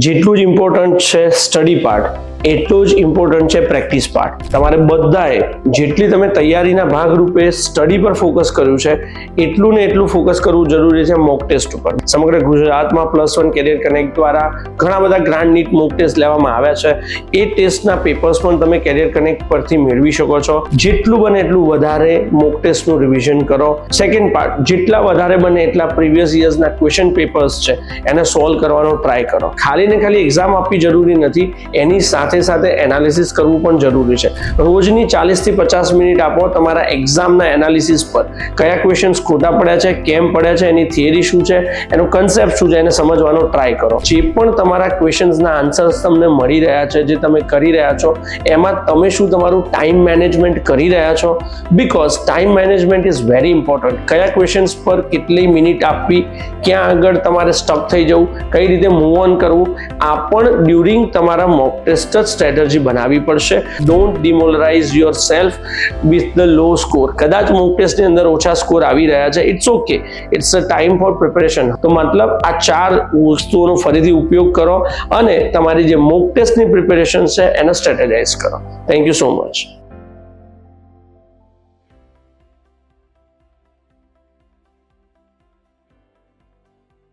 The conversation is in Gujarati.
જેટલું જ ઇમ્પોર્ટન્ટ છે સ્ટડી પાર્ટ એટલું જ ઇમ્પોર્ટન્ટ છે પ્રેક્ટિસ પાર્ટ. તમારે બધાએ જેટલી તમે તૈયારીના ભાગરૂપે સ્ટડી પર ફોકસ કર્યું છે એટલું ને એટલું ફોકસ કરવું જરૂરી છે મોક ટેસ્ટ ઉપર. સમગ્ર ગુજરાતમાં +1 કેરિયર કનેક્ટ દ્વારા ઘણા બધા ગ્રાન્ડ નીટ મોક ટેસ્ટ લેવામાં આવ્યા છે. એ ટેસ્ટના પેપર્સ પણ તમે કેરિયર કનેક્ટ પરથી મેળવી શકો છો. જેટલું બને એટલું વધારે મોક ટેસ્ટનું રિવિઝન કરો. સેકન્ડ પાર્ટ, જેટલા વધારે બને એટલા પ્રીવિયસ યર્સના ક્વેશ્ચન પેપર્સ છે એને સોલ્વ કરવાનો ટ્રાય કરો. ખાલી ને ખાલી એક્ઝામ આપવી જરૂરી નથી, એની સાથે એનાલિસિસ કરવું પણ જરૂરી છે. રોજની 40 થી 50 મિનિટ આપો તમારા એક્ઝામના એનાલિસિસ પર. કયા ક્વેશ્ચન્સ ખોટા પડ્યા છે, કેમ પડ્યા છે, એની થિયરી શું છે, એનો કન્સેપ્ટ શું છે, એને સમજવાનો ટ્રાય કરો. જે પણ તમારા ક્વેશ્ચન્સના આન્સર્સ તમને મળી રહ્યા છે, જે તમે કરી રહ્યા છો, એમાં તમે શું તમારું ટાઈમ મેનેજમેન્ટ કરી રહ્યા છો? Because time management is very important. કયા ક્વેશ્ચન્સ પર કેટલી મિનિટ આપવી, ક્યાં આગળ તમારે સ્ટક થઈ જવું, કઈ રીતે મૂવ ઓન કરવું, આ પણ ડ્યુરિંગ તમારા મોક ટેસ્ટ સ્ટ્રેટેજી બનાવવી પડશે. Don't demoralise yourself with the low score. કદાચ મોક ટેસ્ટની અંદર ઓછા સ્કોર આવી રહ્યા છે, it's okay, it's a time for preparation. તો મતલબ આ 4 વસ્તુઓનો ફરીથી ઉપયોગ કરો અને તમારી જે મોક ટેસ્ટની પ્રિપેરેશન છે એને સ્ટ્રેટેજાઇઝ કરો. Thank you so much.